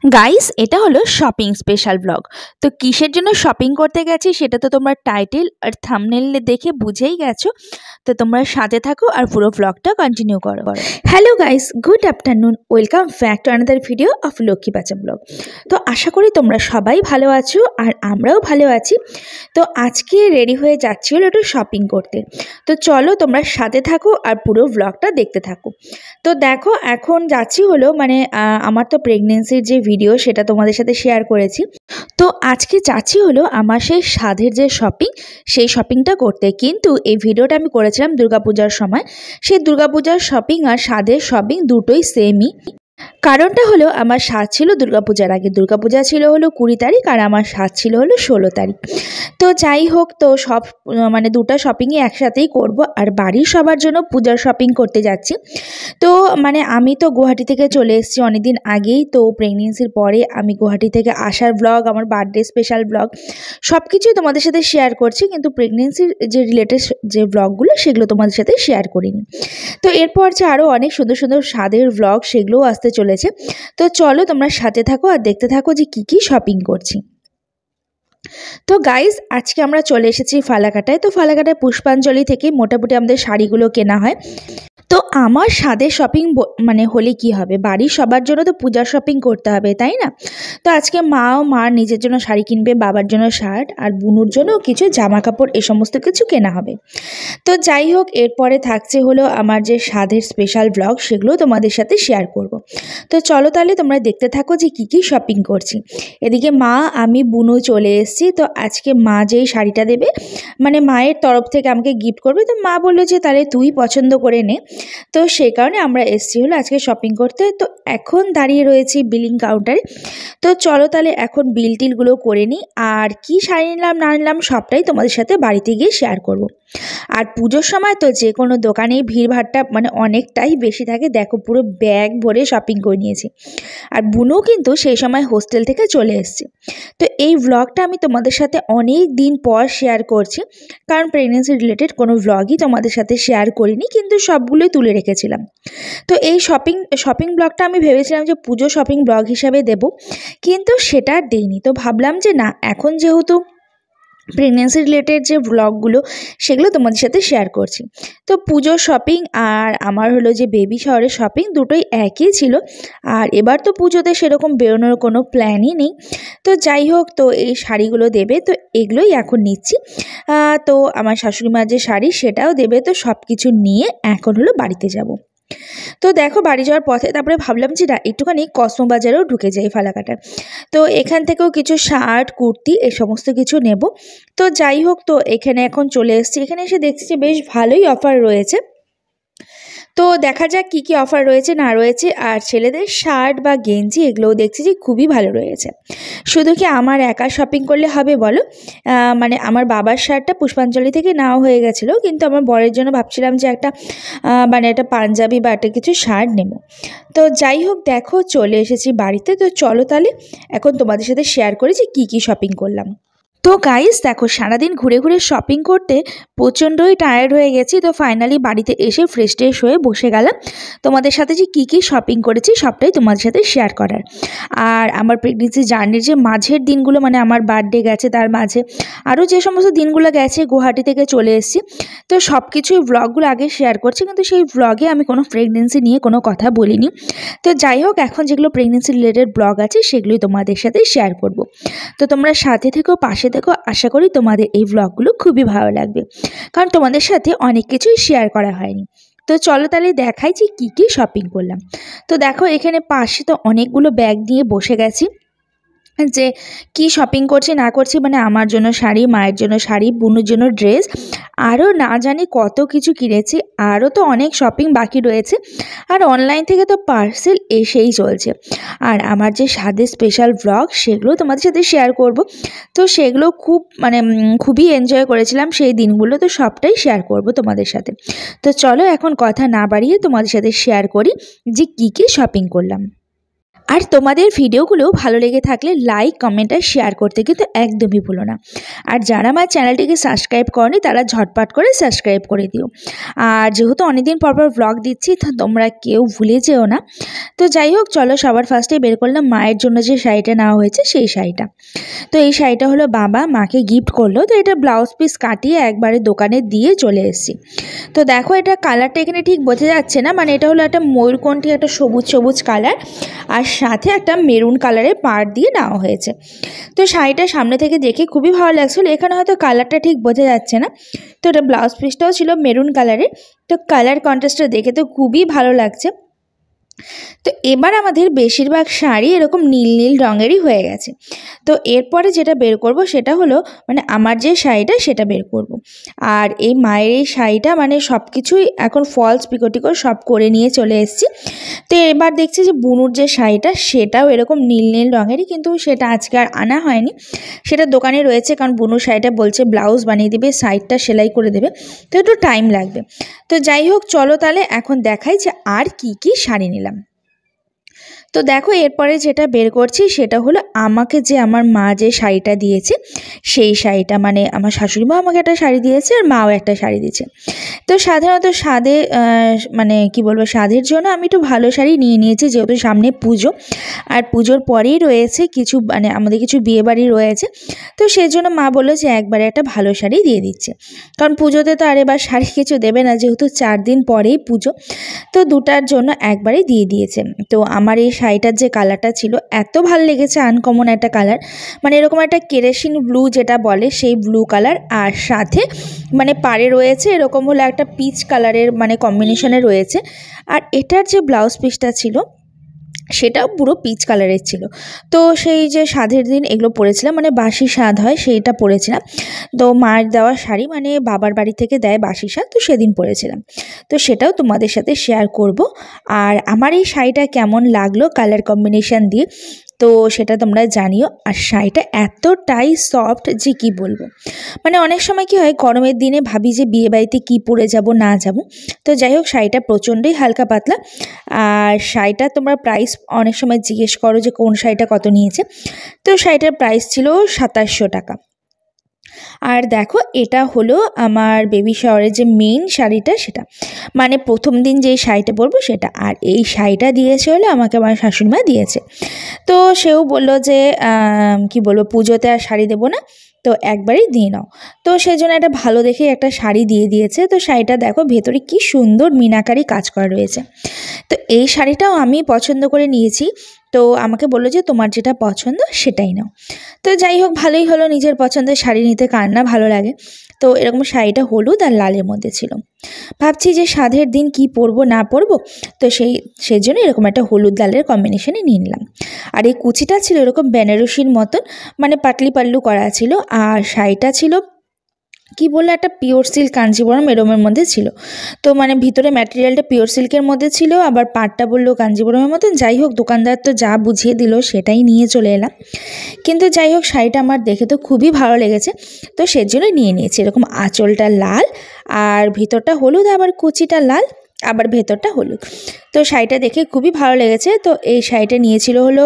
Guys, এটা হলো shopping special blog. তো কিসের জন্য শপিং করতে গেছি সেটা তো তোমরা টাইটেল আর থাম্বনেল দেখে বুঝেই গেছো। তো তোমরা সাথে থাকো আর পুরো ব্লগটা কন্টিনিউ করো। Hello guys, good afternoon, welcome back to another video of Lakshmi বাচ্চা ব্লগ। তো আশা করি তোমরা সবাই ভালো আছো আর আমরাও ভালো আছি। তো আজকে রেডি হয়ে যাচ্ছি হলো একটু শপিং করতে। তো চলো তোমরা সাথে থাকো আর পুরো ব্লগটা দেখতে থাকো। তো দেখো এখন যাচ্ছি হলো আমার তো প্রেগনেন্সির যে ভিডিও সেটা তোমাদের সাথে শেয়ার করেছি। তো আজকে যাচ্ছি হলো আমার সেই সাধের যে শপিং, সেই শপিংটা করতে। কিন্তু এই ভিডিওটা আমি করেছিলাম দুর্গাপূজার সময়। সেই দুর্গাপূজার শপিং আর সাধের শপিং দুটোই সেমই। কারণটা হলো আমার সাধ ছিল দুর্গাপূজার আগে, দুর্গাপূজা ছিল হলো 20 তারিখ আর আমার সাধ ছিল হলো 16 তারিখ। তো যাই হোক, তো সব দুটো শপিংই একসাথেই করব। আর বাড়ির সবার জন্য পূজার শপিং করতে যাচ্ছি। তো আমি তো গুয়াহাটি থেকে চলে এসেছি অনেকদিন আগেই। তো প্রেগনেন্সির পরে আমি গুয়াহাটি থেকে আসার ব্লগ, আমার বার্থডে স্পেশাল ব্লগ সব কিছুই তোমাদের সাথে শেয়ার করছি, কিন্তু প্রেগনেন্সির যে রিলেটেড যে ব্লগগুলো সেগুলো তোমাদের সাথে শেয়ার করিনি। তো এরপর যে আরও অনেক সুন্দর সুন্দর স্বাদের ব্লগ সেগুলোও আসতে চলেছে। তো চলো তোমরা সাথে থাকো আর দেখতে থাকো যে কী কী শপিং করছি। তো গাইজ, আজকে আমরা চলে এসেছি ফালাকাটায়। তো ফালাকাটায় পুষ্পাঞ্জলি থেকে মোটামুটি আমাদের শাড়িগুলো কেনা হয়। তো আমার সাধের শপিং হলে কি হবে, বাড়ির সবার জন্য তো পূজার শপিং করতে হবে, তাই না? তো আজকে মার নিজের জন্য শাড়ি কিনবে, বাবার জন্য শার্ট, আর বুনুর জন্য কিছু জামা কাপড়, এ সমস্ত কিছু কেনা হবে। তো যাই হোক, এরপরে থাকছে হলো আমার যে সাধের স্পেশাল ব্লগ, সেগুলো তোমাদের সাথে শেয়ার করব। তো চলো তাহলে তোমরা দেখতে থাকো যে কী কী শপিং করছি। এদিকে মা, আমি, বুনু চলে এসেছি। তো আজকে মা যেই শাড়িটা দেবে, মায়ের তরফ থেকে আমাকে গিফট করবে, তো মা বললো যে তাহলে তুই পছন্দ করে নে। তো সেই কারণে আমরা এসেছি হলো আজকে শপিং করতে। তো এখন দাঁড়িয়ে রয়েছি বিলিং কাউন্টারে। তো চলো তাহলে এখন বিল টিলগুলো করে নিই, আর কি শাড়ি নিলাম না নিলাম সবটাই তোমাদের সাথে বাড়িতে গিয়ে শেয়ার করব। আর পুজোর সময় তো যে কোনো দোকানেই ভিড়ভাড়টা অনেকটাই বেশি থাকে। দেখো, পুরো ব্যাগ ভরে শপিং করে নিয়েছি। আর বুনু কিন্তু সেই সময় হোস্টেল থেকে চলে এসেছে। তো এই ব্লগটা আমি তোমাদের সাথে অনেক দিন পর শেয়ার করছি, কারণ প্রেগনেন্সি রিলেটেড কোনো ব্লগই তোমাদের সাথে শেয়ার করিনি, কিন্তু সবগুলোই তুলে রেখেছিলাম। তো এই শপিং ব্লগটা আমি ভেবেছিলাম যে পুজো শপিং ব্লগ হিসাবে দেব, কিন্তু সেটা আর দেইনি। তো ভাবলাম যে না, এখন যেহেতু প্রেগনেন্সি রিলেটেড যে ব্লগগুলো সেগুলো তোমাদের সাথে শেয়ার করছি। তো পুজোর শপিং আর আমার হলো যে বেবি শাওয়ারের শপিং দুটোই একই ছিল। আর এবার তো পুজোতে সেরকম বেরোনোর কোনো প্ল্যানই নেই। তো যাই হোক, তো এই শাড়িগুলো দেবে, তো এগুলোই এখন নিচ্ছি। তো আমার শাশুড়ি মার যে শাড়ি সেটাও দেবে। তো সব কিছু নিয়ে এখন হলো বাড়িতে যাব। তো দেখো, বাড়ি যাওয়ার পথে তারপরে ভাবলাম যে না, একটুখানি কসমো বাজারেও ঢুকে যাই ফালাকাটার। তো এখান থেকেও কিছু শার্ট, কুর্তি এ সমস্ত কিছু নেব। তো যাই হোক, তো এখানে এখন চলে এসেছি। এখানে এসে দেখছি যে বেশ ভালোই অফার রয়েছে। তো দেখা যাক কী কী অফার রয়েছে না রয়েছে। আর ছেলেদের শার্ট বা গেঞ্জি এগুলোও দেখছি যে খুবই ভালো রয়েছে। শুধু কি আমার একা শপিং করলে হবে বলো? আমার বাবার শার্টটা পুষ্পাঞ্জলি থেকে নেওয়া হয়ে গেছিলো, কিন্তু আমার বরের জন্য ভাবছিলাম যে একটা একটা পাঞ্জাবি বা একটা কিছু শার্ট নেব। তো যাই হোক, দেখো চলে এসেছি বাড়িতে। তো চলো তাহলে এখন তোমাদের সাথে শেয়ার করি যে কী কী শপিং করলাম। তো গাইস দেখো, সারাদিন ঘুরে ঘুরে শপিং করতে প্রচণ্ডই টায়ার্ড হয়ে গেছি। তো ফাইনালি বাড়িতে এসে ফ্রেশ ট্রেশ হয়ে বসে গেলাম তোমাদের সাথে যে কী কী শপিং করেছি সবটাই তোমাদের সাথে শেয়ার করার। আর আমার প্রেগনেন্সি জার্নির যে মাঝের দিনগুলো, আমার বার্থডে গেছে, তার মাঝে আরও যে সমস্ত দিনগুলো গেছে, গুয়াহাটি থেকে চলে এসেছি, তো সব কিছুই ব্লগগুলো আগে শেয়ার করছি, কিন্তু সেই ব্লগে আমি কোনো প্রেগনেন্সি নিয়ে কোনো কথা বলিনি। তো যাই হোক, এখন যেগুলো প্রেগনেন্সি রিলেটেড ব্লগ আছে সেগুলোই তোমাদের সাথে শেয়ার করব। তো তোমরা সাথে থেকো, পাশে থেকো, আশা করি তোমাদের এই ব্লগগুলো খুবই ভালো লাগবে, কারণ তোমাদের সাথে অনেক কিছুই শেয়ার করা হয়নি। তো চলো তাহলে দেখাই যে কী কী শপিং করলাম। তো দেখো, এখানে পাশে তো অনেকগুলো ব্যাগ নিয়ে বসে গেছি যে কি শপিং করছি না করছি। আমার জন্য শাড়ি, মায়ের জন্য শাড়ি, বুনুর জন্য ড্রেস, আরও না জানি কত কিছু কিনেছি। আরও তো অনেক শপিং বাকি রয়েছে। আর অনলাইন থেকে তো পার্সেল এসেই চলছে। আর আমার যে সাধের স্পেশাল ব্লগ সেগুলো তোমাদের সাথে শেয়ার করব। তো সেগুলো খুবই এনজয় করেছিলাম সেই দিনগুলো। তো সবটাই শেয়ার করব তোমাদের সাথে। তো চলো এখন কথা না বাড়িয়ে তোমাদের সাথে শেয়ার করি যে কী কী শপিং করলাম। আর তোমাদের ভিডিওগুলো ভালো লেগে থাকলে লাইক, কমেন্ট আর শেয়ার করতে কিন্তু একদমই ভুলো না। আর যারা আমার চ্যানেলটিকে সাবস্ক্রাইব করনি তারা ঝটপট করে সাবস্ক্রাইব করে দিও। আর যেহেতু অনেকদিন পর ব্লগ দিচ্ছি, তো তোমরা কেউ ভুলে যেও না। তো যাই হোক, চলো সবার ফার্স্টে বের করলাম মায়ের জন্য যে শাড়িটা নেওয়া হয়েছে সেই শাড়িটা। তো এই শাড়িটা হলো বাবা মাকে গিফট করলো। তো এটা ব্লাউজ পিস কাটিয়ে একবারে দোকানে দিয়ে চলে এসেছি। তো দেখো, এটা কালারটা এখানে ঠিক বোঝা যাচ্ছে না, মানে এটা হলো একটা ময়ূরকণ্ঠী, একটা সবুজ সবুজ কালার, আর সাথে একটা মেরুন কালারের পাড় দিয়ে নেওয়া হয়েছে। তো শাড়িটা সামনে থেকে দেখে খুবই ভালো লাগছিলো। এখানে হয়তো কালারটা ঠিক বোঝা যাচ্ছে না। তো এটা ব্লাউজ পিসটাও ছিল মেরুন কালারের। তো কালার কন্ট্রাস্টটা দেখে তো খুবই ভালো লাগছে। তো এবার আমাদের বেশিরভাগ শাড়ি এরকম নীল নীল রঙেরই হয়ে গেছে। তো এরপরে যেটা বের করব সেটা হলো মানে আমার যে শাড়িটা সেটা বের করব। আর এই মায়ের এই শাড়িটা মানে সব কিছুই এখন ফলস পিকোটিকো সব করে নিয়ে চলে এসেছি। তো এবার দেখছি যে বুনুর যে শাড়িটা সেটাও এরকম নীল নীল রঙেরই, কিন্তু সেটা আজকে আর আনা হয়নি, সেটা দোকানে রয়েছে। কারণ বুনুর শাড়িটা বলছে ব্লাউজ বানিয়ে দেবে, সাইডটা সেলাই করে দেবে, তো একটু টাইম লাগবে। তো যাই হোক, চলো তাহলে এখন দেখাই যে আর কি কি শাড়ি নিলাম। তো দেখো, এরপরে যেটা বের করছি সেটা হলো আমাকে যে আমার মা যে শাড়িটা দিয়েছে সেই শাড়িটা, মানে আমার শাশুড়ি মা আমাকে একটা শাড়ি দিয়েছে আর মাও একটা শাড়ি দিয়েছে। তো সাধারণত সাধে মানে কি বলবো, সাধের জন্য আমি একটু ভালো শাড়ি নিয়ে নিয়েছি, যেহেতু সামনে পুজো, আর পুজোর পরেই রয়েছে কিছু মানে আমাদের কিছু বিয়েবাড়ি রয়েছে। তো সেই জন্য মা বললো যে একবারে একটা ভালো শাড়ি দিয়ে দিচ্ছে, কারণ পুজোতে তো আর এবার শাড়ি কিছু দেবে না, যেহেতু 4 দিন পরেই পুজো। তো দুটার জন্য একবারেই দিয়ে দিয়েছে। তো আমার এই শাড়িটার যে কালারটা ছিল এত ভালো লেগেছে, আনকমন একটা কালার, মানে এরকম একটা কেরোসিন ব্লু যেটা বলে সেই ব্লু কালার, আর সাথে মানে পাড়ে রয়েছে এরকম হলো একটা পিচ কালারের মানে কম্বিনেশনে রয়েছে। আর এটার যে ব্লাউজ পিসটা ছিল সেটাও পুরো পিচ কালারের ছিল। তো সেই যে সাধের দিন এগুলো পরেছিলাম, মানে বাসি স্বাদ হয় সেইটা পরেছিলাম। তো মায়ের দেওয়া শাড়ি, মানে বাবার বাড়ি থেকে দেয় বাসি স্বাদ, তো সেদিন পরেছিলাম। তো সেটাও তোমাদের সাথে শেয়ার করব। আর আমার এই শাড়িটা কেমন লাগলো কালার কম্বিনেশন দিয়ে, তো সেটা তোমরা জানিও। আর শাড়িটা এতটাই সফট যে কি বলবো, মানে অনেক সময় কি হয় গরমের দিনে ভাবি যে বিয়ে বাড়িতে কী পরে যাব না যাব। তো যাই হোক, শাড়িটা প্রচণ্ডই হালকা পাতলা। আর শাড়িটা তোমরা প্রাইস অনেক সময় জিজ্ঞেস করো যে কোন শাড়িটা কত নিয়েছে, তো শাড়িটার প্রাইস ছিল 2700 টাকা। আর দেখো, এটা হলো আমার বেবি শাওয়ারের যে মেইন শাড়িটা, সেটা মানে প্রথম দিন যেই শাড়িটা পরবো সেটা। আর এই শাড়িটা দিয়েছে হলো আমাকে আমার শাশুড়িমা দিয়েছে। তো সেও বললো যে কি বলবো, পুজোতে আর শাড়ি দেবো না, তো একবারই দিয়ে নাও। তো সেই জন্য একটা ভালো দেখে একটা শাড়ি দিয়ে দিয়েছে। তো শাড়িটা দেখো ভেতরে কি সুন্দর মিনাকারি কাজ করা রয়েছে। তো এই শাড়িটাও আমি পছন্দ করে নিয়েছি। তো আমাকে বললো যে তোমার যেটা পছন্দ সেটাই নাও। তো যাই হোক, ভালোই হলো, নিজের পছন্দের শাড়ি নিতে কার না ভালো লাগে। তো এরকম শাড়িটা হলুদ আর লালের মধ্যে ছিল। ভাবছি যে সাধের দিন কি পরবো না পরবো, তো সেই জন্য এরকম একটা হলুদ লালের কম্বিনেশনে নিয়ে নিলাম। আর এই কুচিটা ছিল এরকম বেনারসির মতন, মানে পাটলি পাল্লু করা ছিল। আর শাড়িটা ছিল কি বললো, একটা পিওর সিল্ক কাঞ্জিবরম এরমের মধ্যে ছিল। তো মানে ভিতরে ম্যাটেরিয়ালটা পিওর সিল্কের মধ্যে ছিল, আবার পাটটা বললো কাঞ্জিবরমের মতন। যাই হোক, দোকানদার তো যা বুঝিয়ে দিল সেটাই নিয়ে চলে এলাম। কিন্তু যাই হোক, শাড়িটা আমার দেখে তো খুবই ভালো লেগেছে, তো সেজন্য নিয়ে নিয়েছি। এরকম আঁচলটা লাল আর ভিতরটা হলুদ, আবার কুচিটা লাল, আবার ভেতরটা হলুদ। তো শাড়িটা দেখে খুবই ভালো লেগেছে। তো এই শাড়িটা নিয়েছিল হলো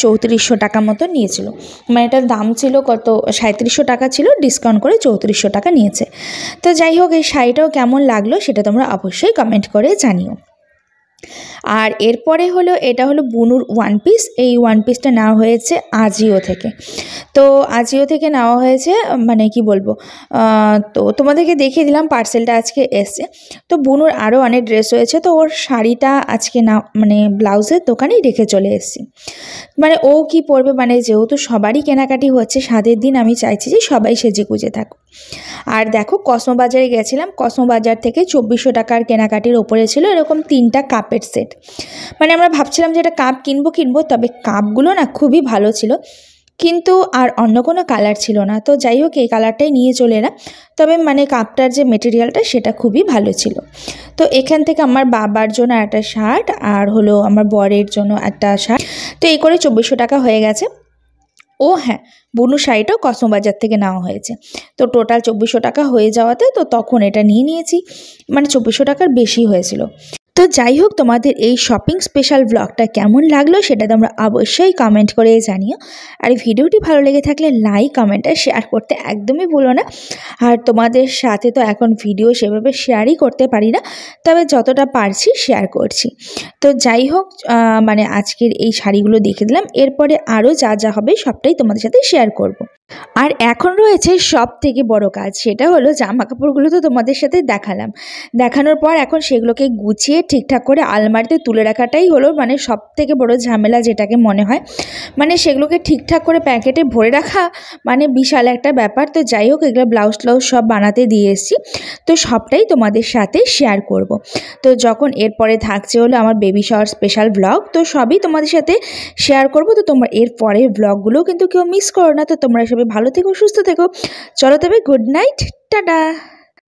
3400 টাকা মতো নিয়েছিল, মানে এটার দাম ছিল কত 3700 টাকা ছিল, ডিসকাউন্ট করে 3400 টাকা নিয়েছে। তো যাই হোক, এই শাড়িটাও কেমন লাগলো সেটা তোমরা অবশ্যই কমেন্ট করে জানিও। আর এরপরে হলো এটা হলো বুনুর ওয়ান পিস। এই ওয়ান পিসটা নেওয়া হয়েছে আজিও থেকে। তো আজিও থেকে নেওয়া হয়েছে, মানে কি বলবো, তো তোমাদেরকে দেখিয়ে দিলাম পার্সেলটা আজকে এসছে। তো বুনুর আরও অনেক ড্রেস রয়েছে, তো ওর শাড়িটা আজকে না মানে ব্লাউজের দোকানেই রেখে চলে এসেছি। মানে ও কি পরবে, মানে যেহেতু সবারই কেনাকাটি হচ্ছে সাধের দিন, আমি চাইছি যে সবাই সেজে গুজে থাকুক। আর দেখো, কসমো বাজারে গেছিলাম, কসমো বাজার থেকে 2400 টাকার কেনাকাটির ওপরে ছিল এরকম 3টা কাপের সেট। মানে আমরা ভাবছিলাম যে এটা কাপ কিনবো, তবে কাপগুলো না খুবই ভালো ছিল, কিন্তু আর অন্য কোনো কালার ছিল না। তো যাই হোক, এই কালারটাই নিয়ে চলে এলাম। তবে মানে কাপটার যে মেটেরিয়ালটা সেটা খুবই ভালো ছিল। তো এখান থেকে আমার বাবার জন্য একটা শার্ট, আর হলো আমার বরের জন্য একটা শার্ট, তো এই করে 2400 টাকা হয়ে গেছে। ও হ্যাঁ, বুনু শাড়িটাও কসমো বাজার থেকে নেওয়া হয়েছে। তো টোটাল 2400 টাকা হয়ে যাওয়াতে তো তখন এটা নিয়ে নিয়েছি, মানে 2400 টাকার বেশি হয়েছিল। তো যাই হোক, তোমাদের এই শপিং স্পেশাল ব্লগটা কেমন লাগলো সেটা তোমরা অবশ্যই কমেন্ট করে জানিও। আর ভিডিওটি ভালো লেগে থাকলে লাইক, কমেন্ট আর শেয়ার করতে একদমই ভুলো না। আর তোমাদের সাথে তো এখন ভিডিও সেভাবে শেয়ারই করতে পারি না, তবে যতটা পারছি শেয়ার করছি। তো যাই হোক, মানে আজকের এই শাড়িগুলো দেখে দিলাম, এরপরে আরও যা যা হবে সবটাই তোমাদের সাথে শেয়ার করব। আর এখন রয়েছে সব থেকে বড় কাজ, সেটা হলো জামা কাপড়গুলো তো তোমাদের সাথে দেখানোর পর এখন সেগুলোকে গুছিয়ে ঠিকঠাক করে আলমারিতে তুলে রাখাটাই হলো মানে সব থেকে বড় ঝামেলা যেটাকে মনে হয়। মানে সেগুলোকে ঠিকঠাক করে প্যাকেটে ভরে রাখা মানে বিশাল একটা ব্যাপার। তো যাই হোক, এগুলো ব্লাউজ সব বানাতে দিয়ে এসেছি, তো সবটাই তোমাদের সাথে শেয়ার করব। তো যখন এরপরে থাকছে হলো আমার বেবি শাওয়ার স্পেশাল ব্লগ, তো সবই তোমাদের সাথে শেয়ার করব। তো তোমরা এর পরের ব্লগগুলোও কিন্তু কেউ মিস করো না। তো তোমরা সবাই ভালো থেকো, সুস্থ থেকো। চলো তবে, গুড নাইট, টাটা।